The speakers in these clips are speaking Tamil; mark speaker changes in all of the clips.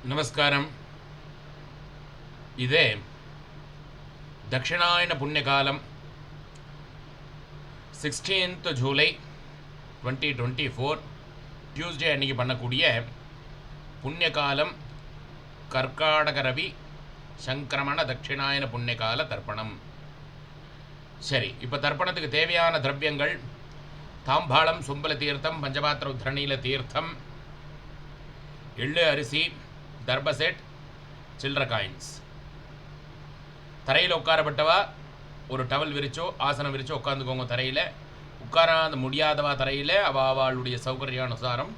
Speaker 1: నమస్కారం. ఇదే దక్షిణాయన పుణ్యకాలం 16th ஜூலை 2024 டியூஸ்டே அன்னைக்கு பண்ணக்கூடிய புண்ணியகாலம் கர்க்காடக ரவி சங்கிரமண தட்சிணாயன புண்ணியகால தர்ப்பணம். சரி, இப்போ தர்ப்பணத்துக்கு தேவையான திரவியங்கள் தாம்பாளம், சும்பல தீர்த்தம், பஞ்சபாத்திர உத்தரணியில தீர்த்தம், எள்ளு, அரிசி, தர்ப செட், சில்லற காயின்ஸ். தரையில் உட்காரப்பட்டவா ஒரு டவல் விரிச்சோ ஆசனம் விரிச்சோ உட்காந்துக்கோங்க. தரையில் உட்காராத முடியாதவா தரையில் அவளுடைய சௌகரியானுசாரம்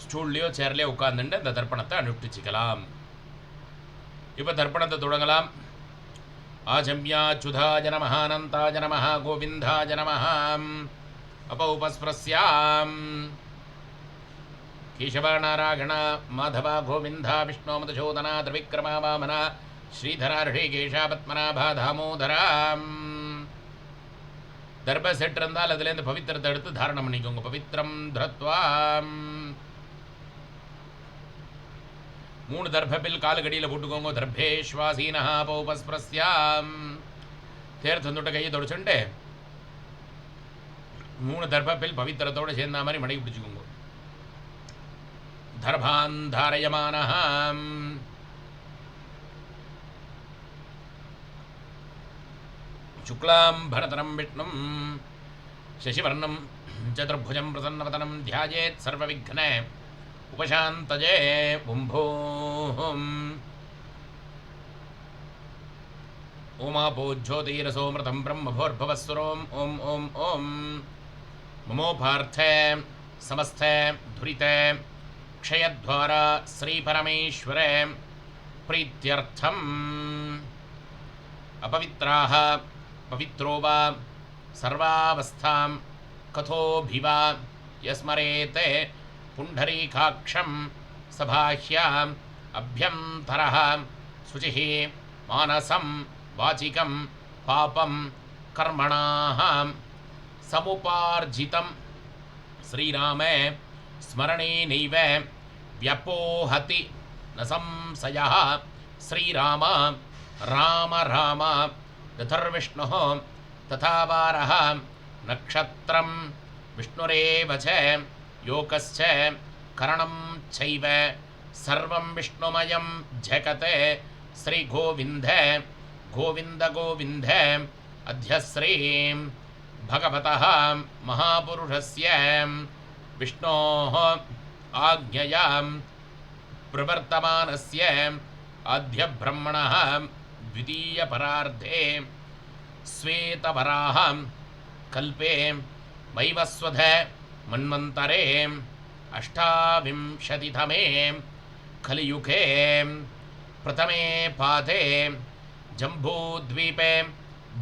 Speaker 1: ஸ்டூல்லையோ சேர்லையோ உட்காந்துட்டு அந்த தர்ப்பணத்தை அனுஷ்டிச்சிக்கலாம். இப்போ தர்ப்பணத்தை தொடங்கலாம். ஆஜம்யாச்சுதாய நமः, அனந்தாய நமः, கோவிந்தாய நமः. अपौपस्पृश्याम् केशवनारायण माधव गोविन्द विष्णु मधुसूदना त्रिविक्रमा वामन श्रीधरा ऋषिकेशा पद्मनाभा दामोदरा. தர்ப செட் இருந்தால் அதுலேருந்து பவித்திரத்தை எடுத்து தாரணம் பண்ணிக்கோங்க. பவித்திரம் தரத்வா 3 தர்பபில் காலுக்கடியில் போட்டுக்கோங்க. தர்பேஸ்வாசீனா பௌபஸ்பிரஸ்யாம். தேர்த்தம் தொட்ட கையை தொடச்சுண்டு 3 தர்பப்பில் பவித்திரத்தோடு சேர்ந்த மாதிரி மடை பிடிச்சிக்கோங்க. தர்பான் தாரயமானஹாம். சுக்லாம் பரதரம் விஷ்ணும் சசிவர்ணம் சதுர்புஜம் பிரசன்னவதனம் தியாயேத் சர்வவிக்ன உபசாந்தஜே. பும்போம் ஓமாபோஜ்யோதிரசோமிருதம் பிரம்மபோர்பவஸ்வரோம். ஓம் ஓம் ஓம் மமோபார்த்தே समस्ते धुरिते क्षयद्वारा श्रीपरमेश्वरे प्रीत्यर्थम् अपवित्राः पवित्रो वा सर्वावस्थां कथोभिवा यस्मरेते पुण्डरीकाक्षं सबाह्याम् अभ्यन्तरः शुचिः मानसं वाचिकं पापं कर्मणाः समुपार्जितं श्रीरामे स्मरणेनैव व्यपोहति न संशयः. श्रीराम राम राम यथर्विष्णुः तथा वारः नक्षत्रं विष्णुरेव च योगश्च करणं चैव सर्वं विष्णुमयं जगते. श्रीगोविन्द गोविन्द गोविन्द अद्य श्रीं भगवतः महापुरुषस्य विष्णोः आज्ञया प्रवर्तमानस्य अद्य ब्रह्मणः द्वितीयपरार्धे श्वेतवराह कल्पे वैवस्वत मन्वन्तरे अष्टाविंशतितमे कलियुगे प्रथमे पादे जम्बूद्वीपे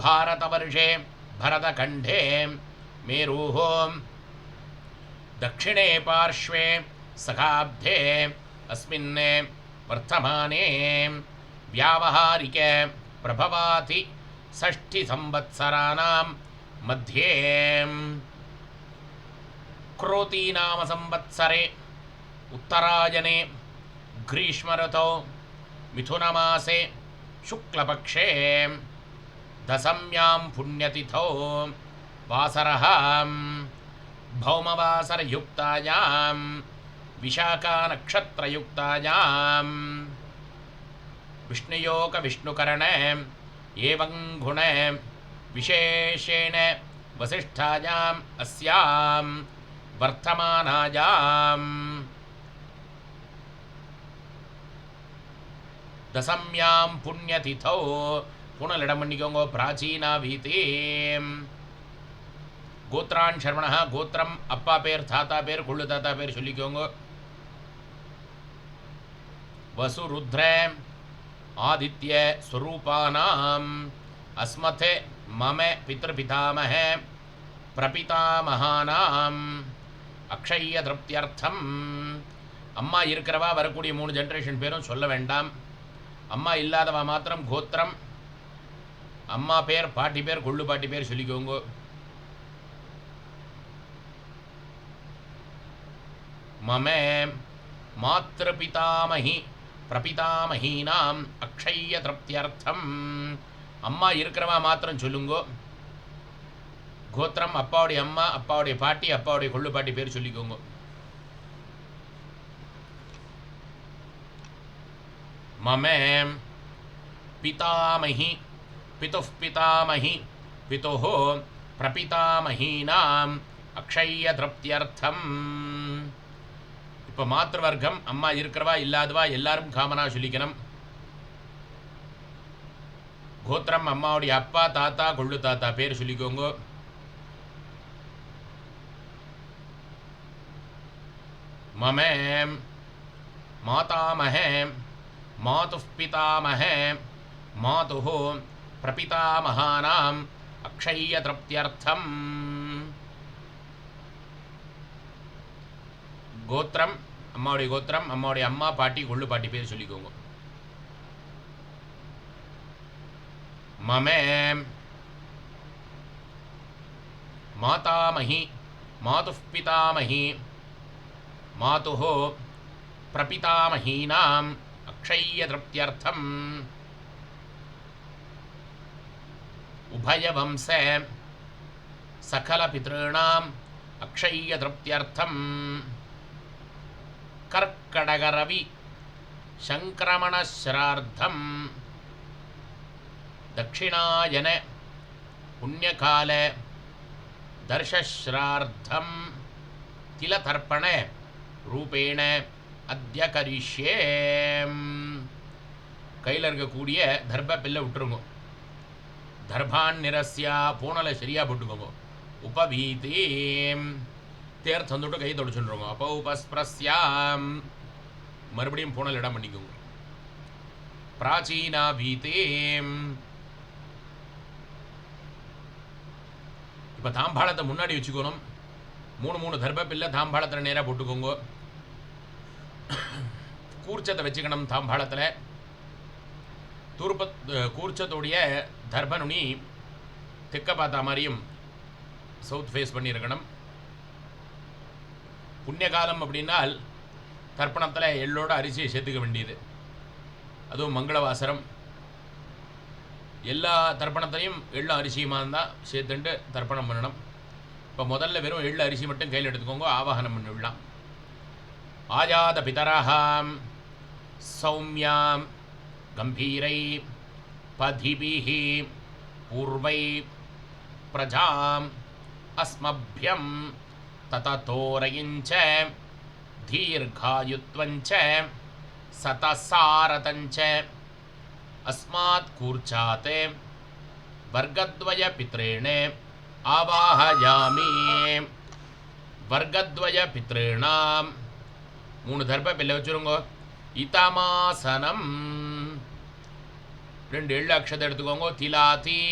Speaker 1: भारतवर्षे भरतखण्डे मेरुः दक्षिणे पार्श्वे सखाब्धे अस्मिन् वर्तमाने व्यावहारिके प्रभवाति षष्ठिसंवत्सराणां मध्ये क्रोतीनाम संवत्सरे उत्तरायणे ग्रीष्मऋतौ मिथुनमासे शुक्लपक्षे दशम्यां पुण्यतिथौ वासरः भौमवासरयुक्तायां विशाखानक्षत्रयुक्तायां विष्णुयोग-विष्णुकरण एवं गुण विशेषेण वसिष्ठायाम् अस्यां वर्तमानायां दशम्यां पुण्यतिथौ पुनलिடம் பண்ணிக்கோங்க. பிராச்சீனா வீதி கோத்ரான் சர்வணः கோத்திரம் அப்பா பேர் தாத்தா பேர் கொள்ளு தாத்தா பேர் சொல்லிக்கோங்க. வசு ருத்ர ஆதித்ய ஸ்வரூபானாம் அஸ்மத் மம பித்ருபிதாமஹ பிரபிதாமகானாம் அக்ஷய திருப்தியர்த்தம். அம்மா இருக்கிறவா வரக்கூடிய 3 ஜெனரேஷன் பேரும் சொல்ல வேண்டாம். அம்மா இல்லாதவா மாத்திரம் கோத்திரம், அம்மா பேர், பாட்டி பேர், கொள்ளு பாட்டி பேர் சொல்லிக்கோங்க. मम மாத்ருபிதாமகி பிரபிதாமகீனாம் அக்ஷய திருப்தியர்த்தம். அம்மா இருக்கிறவா மாத்திரம் சொல்லுங்கோ. கோத்திரம் அப்பாவுடைய அம்மா, அப்பாவுடைய பாட்டி, அப்பாவுடைய கொள்ளு பாட்டி பேர் சொல்லிக்கோங்க. மமே பிதாமகி பிதுஃப் பிதாமகி பிதுஹோ பிரபிதாமகீனாம் அக்ஷய திருப்தியர்த்தம். இப்போ மாத்திருவர்க்கம் அம்மா இருக்கிறவா இல்லாதவா எல்லாரும் காமனா சொல்லிக்கணும். கோத்திரம் அம்மாவுடைய அப்பா தாத்தா கொள்ளு தாத்தா பேர் சொல்லிக்கோங்க. மமே மாதாமஹே மாதுஃ பிதாமஹே மாதுஹு பிரபிதாமகானாம் அக்ஷய திருப்தியர்த்தம். கோத்திரம் அம்மாவுடைய கோத்திரம் அம்மாவுடைய அம்மா பாட்டி கொள்ளு பாட்டி பேர் சொல்லிக்கோங்க. மமே மாதாமஹி மாதுஃ பிதாமஹி மாதுஹோ பிரபிதாமகீனாம் அக்ஷய திருப்தியர்த்தம். உபயவம்ச சகல பித்ருணாம் அக்ஷய திருப்தியர்த்தம். கர்க்கடகரவி சங்கிரமணஸ்ரார்த்தம் தட்சிணாயன புண்ணியகால தர்ஷஸ்ரார்த்தம் திலதர்ப்பண ரூபேண அத்ய கரிஷ்யே. கையில் இருக்கக்கூடிய தர்ப பில்லை விட்டுருங்க. தர்பான் நிரஸ்யா பூனலை சரியாக போட்டுக்கோங்க. உபவீதி தேர் தந்துட்டு கை தொடச்சுருங்க. அப்போ உபஸ்பிரஸ்யாம் மறுபடியும் பூனல் இடம் பண்ணிக்கோங்க. பிராச்சீனா வீதேம். இப்போ தாம்பாளத்தை முன்னாடி வச்சுக்கணும். மூணு தர்ப பில்லை தாம்பாளத்தில் நேராக போட்டுக்கோங்க. கூர்ச்சத்தை வச்சுக்கணும். தாம்பாளத்தில் கூர்ச்சத்துடைய தர்பனுனி தெற்க பார்த்தா மாதிரியும் சவுத் ஃபேஸ் பண்ணியிருக்கணும். புண்ணியகாலம் அப்படின்னால் தர்ப்பணத்தில் எள்ளோட அரிசியை சேர்த்துக்க வேண்டியது. அதுவும் மங்களவாசரம் எல்லா தர்ப்பணத்திலையும் எள்ளு அரிசியுமா இருந்தால் சேர்த்துட்டு தர்ப்பணம் பண்ணணும். இப்போ முதல்ல வெறும் எள்ளு அரிசி மட்டும் கையில் எடுத்துக்கோங்க. ஆவாகனம் பண்ணிவிடலாம். ஆஜாத பிதரஹாம் சௌமியாம் கம்பீரை பதிபிஹி பூர்வை பிரஜாம் அஸ்மப்யம் தததோரயிஞ்ச தீர்காயுத்வஞ்ச சதசாரதஞ்ச அஸ்மாத் கூர்ச்சாத் வர்க்கத்வய பித்ரேண ஆவாஹயாமி. வர்க்கத்வய பித்ரேணாம் 3 தர்ப பில்லை வச்சுருங்க. இதமாசனம் 2 எள்ளு அக்ஷதை எடுத்துக்கோங்க. திலாதி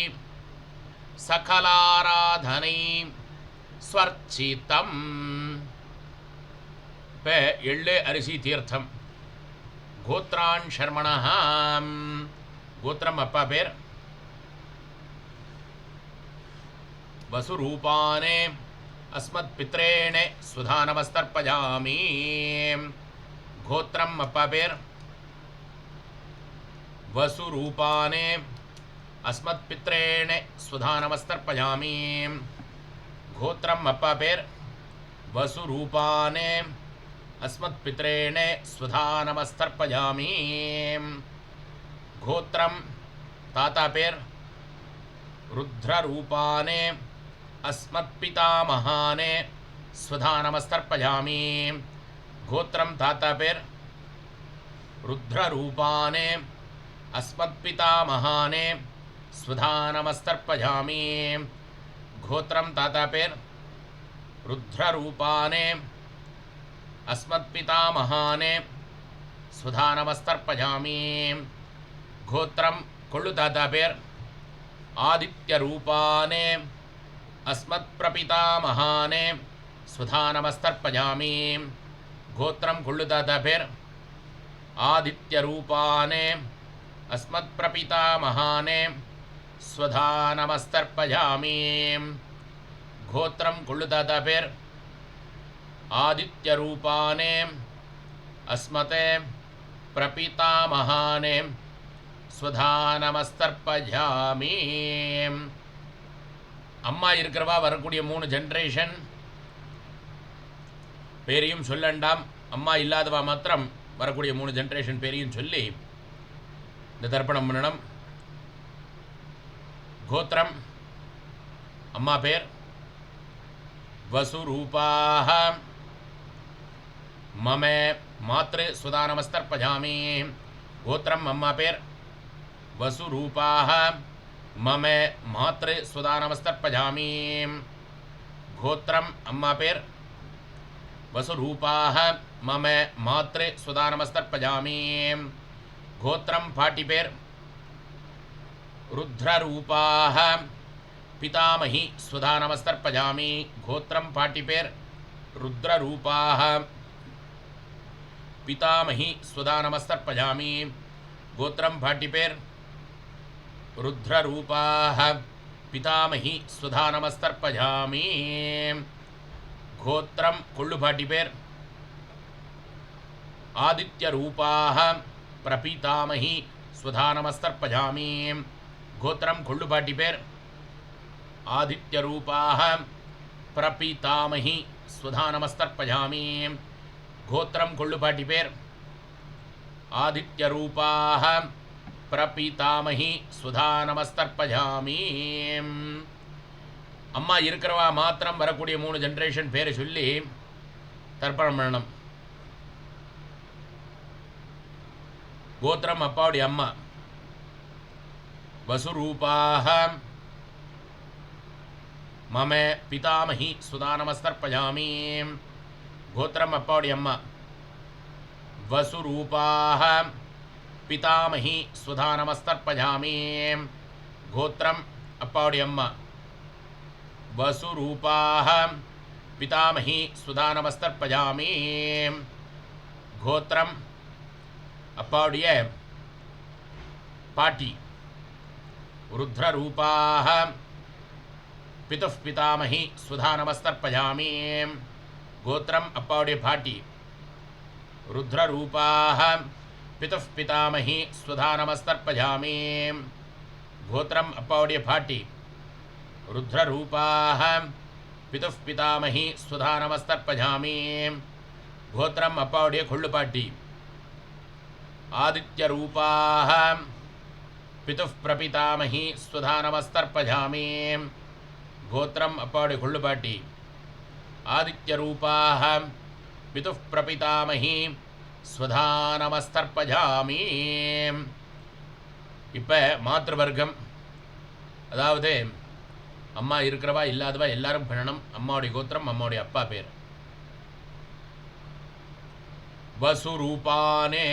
Speaker 1: சகலாராதனை ஸ்வர்ச்சிதம். இப்போ எள்ளு அரிசி தீர்த்தம். கோத்ரான் ஷர்மணஹாம். கோத்திரம் அப்பா பேர். வசுரூபானே அஸ்மத் பித்ரேணே சுதானமஸ்தர்ப்பயாமி. கோத்திரம் அப்பா பேர். வசுரூபானே அஸ்மத் பித்ரேணே சுதானமஸ்தர்ப்பயாமி. கோத்திரம் அப்பா பேர். வசுரூபானே அஸ்மத் பித்ரேணே சுதானமஸ்தர்ப்பயாமி. கோத்திரம் தாத்தா பேர். ருத்ரரூபானே அஸ்மத் பிதாமகானே ஸ்வதானமஸ்தர்ப்பயாமி. கோத்திரம் தாத்தா பேர். ருத்ரரூபானே அஸ்மத் பிதாமகானே ஸ்வதானமஸ்தர்ப்பயாமி. கோத்திரம் தாத்தா பேர். ருத்ரரூபானே அஸ்மத் பிதாமகானே ஸ்வதானமஸ்தர்ப்பயாமி. கோத்திரம் கொள்ளு தாத்தா பேர். ஆதித்யரூபானே அஸ்மத் பிரபிதாமகானே ஸ்வதானமஸ்தர்ப்பயாமி. கோத்திரம் கொள்ளு தாத்தா பேர். ஆதித்யரூபானே அஸ்மத் பிரபிதாமகானே ஸ்வதானமஸ்தர்ப்பயாமி. கோத்திரம் கொள்ளு தாத்தா பேர். ஆதித்யரூபானே अस्मते प्रपितामहाने स्वधानमस्तर्पयामि. அம்மா இருக்கிறவா வரக்கூடிய 3 ஜென்ரேஷன் பேரையும் சொல்லண்டாம். அம்மா இல்லாதவா மாத்திரம் வரக்கூடிய 3 ஜென்ரேஷன் பேரையும் சொல்லி இந்த தர்ப்பணம் பண்ணணும். கோத்திரம் அம்மா பேர் வசுரூபாஹ மம மாத்ரு சுதானமஸ்தர்ப்பயாமி. கோத்திரம் அம்மா பேர் வசுரூபாஹ मम मातृ सुदानमस्तर्पयामि. गोत्रम अम्मा पेर वसुरूपाः मम मातृ सुदानमस्तर्पयामि. गोत्रम पाटी पेर रुद्ररूपाः पितामही सुदानमस्तर्पयामि. गोत्रम पाटी पेर रुद्ररूपाः पितामही सुदानमस्तर्पयामि. गोत्रम पाटी पेर रुद्ररूपाः पितामही सुधानमस्तर्पयामि. गोत्रम कुल्लुपाटी पेर आदित्यरूपाः प्रपितामही सुधानमस्तर्पयामि. गोत्रम कुल्लुपाटी पेर आदित्यरूपाः प्रपितामही सुधानमस्तर्पयामि. गोत्रम कुल्लुपाटी पेर आदित्यरूपाः प्रपितामही सुधानमस्तर्पयामि. அம்மா இருக்கிறவா மாத்திரம் வரக்கூடிய 3 ஜென்ரேஷன் பேரை சொல்லி தர்ப்பணம் பண்ணணும். கோத்திரம் அப்பாவுடைய அம்மா வசுரூபாஹ மம பிதாமஹி சுதானமஸ்தர்ப்பயாமி. கோத்திரம் அப்பாவுடைய அம்மா வசுரூபாஹ पितामही सुधानमस्तर्पयामि. गोत्रम अप्पावुடைய अम्मा वसुरूपाः पितामही सुधानमस्तर्पयामि. गोत्रम अप्पावुடைய पाटी रुद्ररूपाः पितुः पितामही सुधानमस्तर्पयामि. गोत्रम अप्पावुடைய पाटी रुद्ररूपाः पितुः पितामही स्वधानमस्तर्पयामि. गोत्रम अप्पावुடைய पाटी रुद्ररूपाः पितुः पितामही स्वधानमस्तर्पयामि. गोत्रम अप्पावुடைய கொள்ளுப்பாட்டி आदित्यरूपाः पितुः प्रपितामही स्वधानमस्तर्पयामि. गोत्रम अप्पावुடைய கொள்ளுப்பாட்டி आदित्यरूपाः पितुः प्रपितामही स्वधानमस्तर्पयामि. இப்போ மாத்ருவர்க்கம், அதாவது அம்மா இருக்கிறவா இல்லாதவா எல்லாரும் பண்ணணும். அம்மாவுடைய கோத்திரம், அம்மாவுடைய அப்பா பேர். வசுரூபானே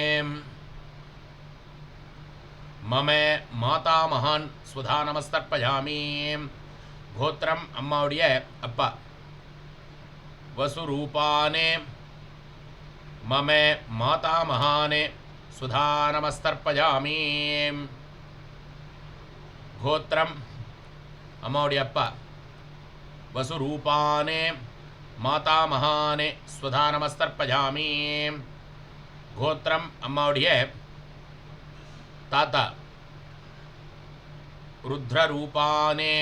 Speaker 1: மம மாதாமகான் சுதானமஸ்தர்ப்பயாமி. கோத்திரம் அம்மாவுடைய அப்பா वसुरूपाने मम मातामहाने सुधानमस्तर्पयामि. गोत्रम अम्मावुடைய அப்பா वसुरूपाने मातामहाने सुधानमस्तर्पयामि. गोत्रम अम्मावुடைய ताता रुद्ररूपाने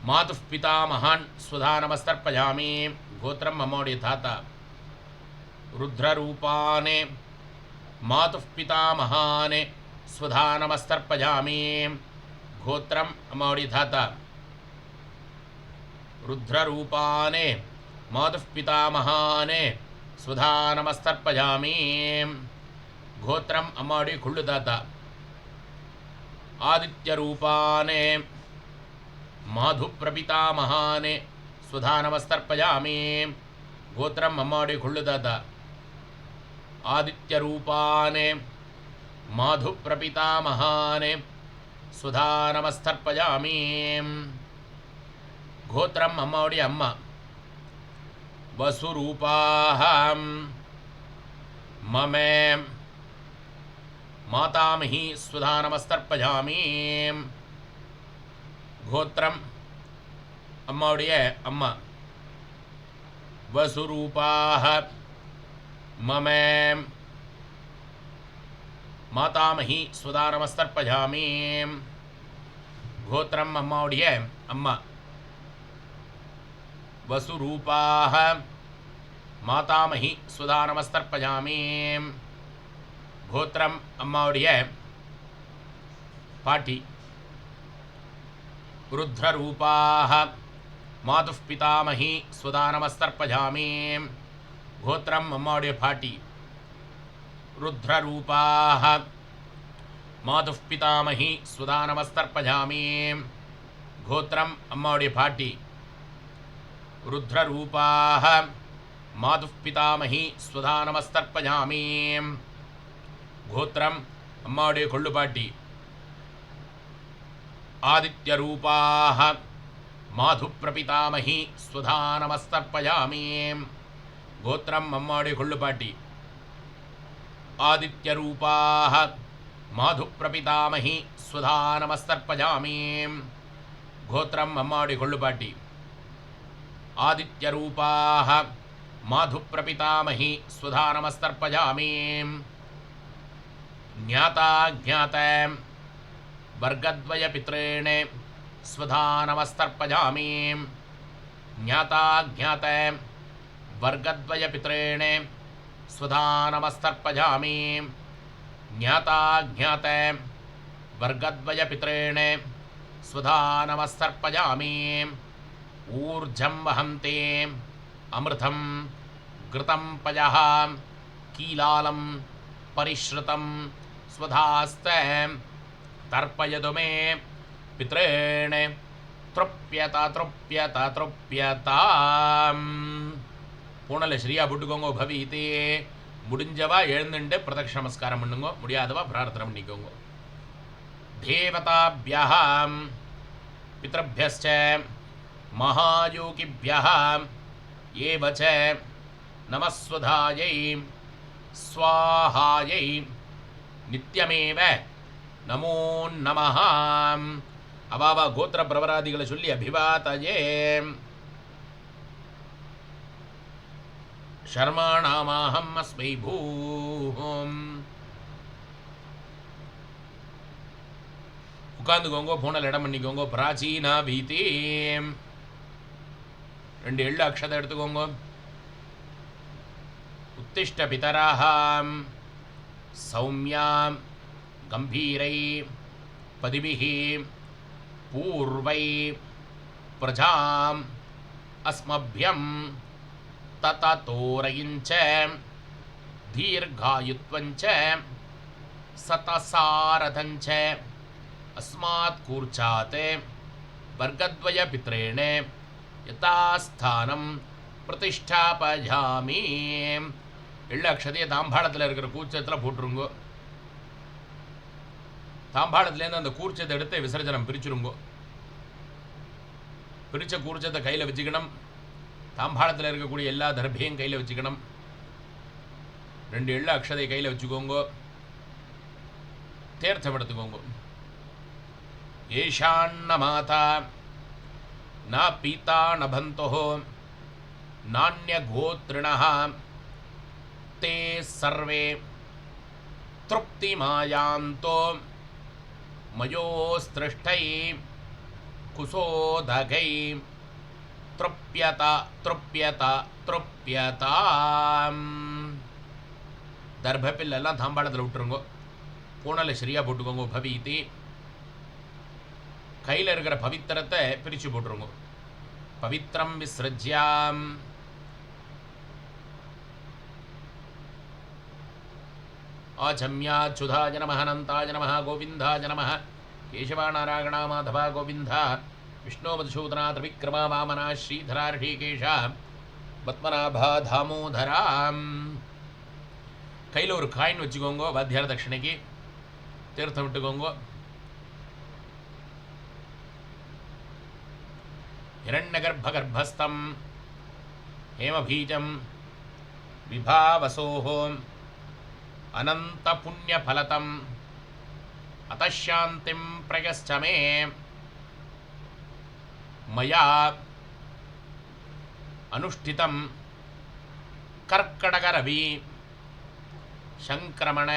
Speaker 1: मातुः पितामहान् सुधानमस्तर्पयामि. गोत्रम अम्मावुடைய ताता रुद्ररूपाने मातुः पितामहाने सुधानमस्तर्पयामि. गोत्रम अम्मावुடைய ताता रुद्ररूपाने मातुः पितामहाने सुधानमस्तर्पयामि. गोत्रम अम्मावुடைய कुल्लु ताता आदित्यरूपाने माधुप्रपितामहाने सुधानमस्तर्पयामि. गोत्रम अम्मावुடைய कुल्लु ताता आदित्यरूपाने माधुप्रपितामहाने सुधानमस्तर्पयामि. गोत्रम अम्मावुடைய अम्मा वसुरूपाः मम मातामही सुधानमस्तर्पयामि. गोत्रम अम्मावुடைய अम्मा वसुरूपाः मम मातामही स्वधा नमस्तर्पयामि गोत्रम अम्माउடைய अम्मा वसुरूपाः मातामही स्वधा नमस्तर्पयामि गोत्रम अम्माउடைய पाटी रुद्ररूपाः मातुः पितामही स्वधा नमस्तर्पयामि गोत्रम अम्माउடைய पाटी रुद्ररूपाः मातुः पितामही स्वधा नमस्तर्पयामि गोत्रम अम्माउடைய पाटी रुद्ररूपाः मातुः पितामही स्वधा नमस्तर्पयामि गोत्रम अम्माउடைய கொள்ளுப்பாட்டி आदित्यरूपाः माधुप्रपितामही स्वधा नमस्तर्पयामि गोत्रम अम्माउடைய கொள்ளுப்பாட்டி आदित्यरूपाः माधुप्रपितामही स्वधा नमस्तर्पयामि गोत्रम अम्माउடைய கொள்ளுப்பாட்டி आदित्यरूपाः माधुप्रपितामही स्वधा नमस्तर्पयामि ज्ञाता ज्ञात वर्गद्वय पितॄन् स्वधा नमस्तर्पयामि ज्ञाता ज्ञात वर्गद्वय पितॄन् स्वधा नमस्तर्पयामि ज्ञाता ज्ञात वर्गद्वय पितॄन् स्वधा नमस्तर्पयामि ऊर्जं वहन्ते अमृतं घृतं पयः कीलालं परिश्रुतं स्वधास्ते तर्पयतु मे पितॄन् तृप्यत तृप्यत तृप्यता பூனல சரியா போட்டுக்கோங்க பவிதே முடிஞ்சவா எழுந்துட்டு பிரதக்ஷ நமஸ்காரம் பண்ணுங்க முடியாதவா பிரார்த்தனை பண்ணிக்கோங்க தேவதாभ्यः पितृभ्यश्च महायोगिभ्यः एव च नमस्वधायै स्वाहायै नित्यमेव नमो नमः अवावा गोत्र प्रवरादिगळ சொல்லி अभिवातये शर्माणामाहम् अस्मै भूम् உட்காந்துக்கோங்க போனல் இடம் பண்ணிக்கோங்க பிராச்சீனா பீதி 2 எள்ளு அக்ஷதை எடுத்துக்கோங்க उत्तिष्ठ पितराः सौम्यां गंभीरै पदिभिः पूर्वै प्रजाम् अस्मभ्यं तततोरयिञ्च दीर्घायुत्वञ्च सतसारथञ्च अस्मात् कूर्चात् वर्गद्वय पितॄन् यथास्थानं प्रतिष्ठापयामि எள்ளு அக்ஷதையை தாம்பாளத்தில் இருக்கிற கூர்ச்சத்தில் போட்டுருங்கோ தாம்பாளத்துலேருந்து அந்த கூர்ச்சத்தை எடுத்து விசர்ஜனம் பிரிச்சுருங்கோ பிரித்த கூர்ச்சத்தை கையில் வச்சுக்கணும் தாம்பாளத்தில் இருக்கக்கூடிய எல்லா தர்பையும் கையில் வச்சுக்கணும் 2 எள்ளு அக்ஷதை கையில் வச்சுக்கோங்க தீர்த்தம் எடுத்துக்கோங்க ஏஷான்ன மாதா ந பீதா ந பந்தோः नान्यगोत्रिणः ते सर्वे तृप्तिमायान्तो मयोस्त्रिष्टै कुसोदगै तृप्यत तृप्यत तृप्यता दर्भपिल्ल एल्लाम तांबाळत्तुल विट्रुंगो पूणल சரியா போட்டுக்கோங்க பவிதி கையில இருக்கிற பவித்திரத்தை பிரிச்சு போட்டுருங்க पवित्रं विसृज्याम् आचम्याच्युताय नमः अनन्ताय नमः गोविन्दाय नमः केशवानारायण माधव गोविन्द विष्णु मधुसूदना त्रिविक्रमा वामना श्रीधरा ऋषिकेश पद्मनाभा दामोदरा கையில் ஒரு காயின் வச்சுக்கோங்க வாத்தியார தட்சணைக்கு தீர்த்தம் விட்டுக்கோங்க हिरण्यगर्भगर्भस्थं हेमबीजं विभावसोः अनन्तपुण्यफलतम् अतः शान्तिं प्रयश्च मे मया अनुष्ठितं कर्कटकरवि संक्रमण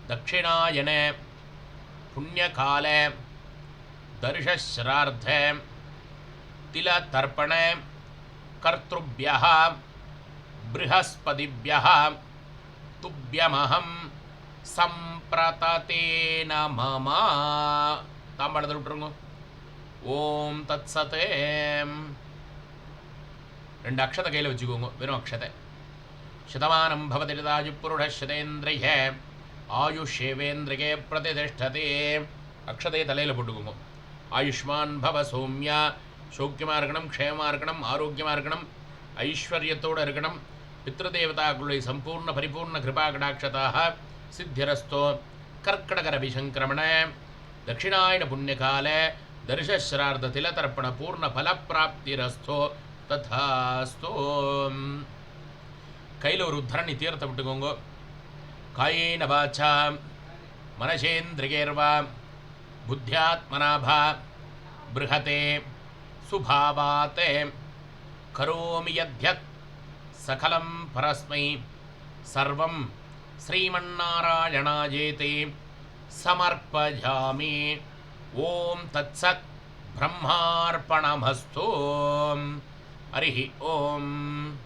Speaker 1: दक्षिणायन पुण्यकाल दर्शश्रार्ध तिलतर्पण कर्तृभ्यः बृहस्पतिभ्यः तुभ्यमहं संप्रततेन मम तांबड़दल விட்டுருங்க. ஓம் தத் சத். ரெண்டு அக்ஷதை கையில் வச்சுக்கோங்க, வெறும் அக்ஷதை. शतमानं भवति यदायुः शतेन्द्रिय आयुष्येवेन्द्रिये प्रतिष्ठते. அக்ஷதையை தலையில் போட்டுக்கோங்க. ஆயுஷ்மான் பவ சௌமியா, சௌக்கியமாக இருக்கணும், க்ஷேமமாக இருக்கணும், ஆரோக்கியமாக இருக்கணும், ஐஸ்வர்யத்தோடு இருக்கணும். பித்ருதேவதாக்களுடைய சம்பூர்ண பரிபூர்ண கிருபா கடாட்சதாக சித்திரஸ்தோ. கர்க்கடகரவி சங்கிரமண தட்சிணாயன புண்ணியகால தர்ஷஸ்ரார்த்த திலதர்ப்பண பூர்ண பலப்பிராப்திரஸ்தோ ததாஸ்தோ. கையில் ஒரு உத்தரணி தீர்த்த விட்டுக்கோங்க. காயேன வாச்சா மனசேந்திரியர்வா புத்தியாத்மனாபா பிருஹதே சுபாவாத் கரோமி யத்யத் சகலம் பரஸ்மை சர்வம் ஸ்ரீமன்னாராயணாயேதி சமர்ப்பயாமி. ஓம் தத்சத் பிரம்மார்ப்பணமஸ்து. ஹரி ஓம்.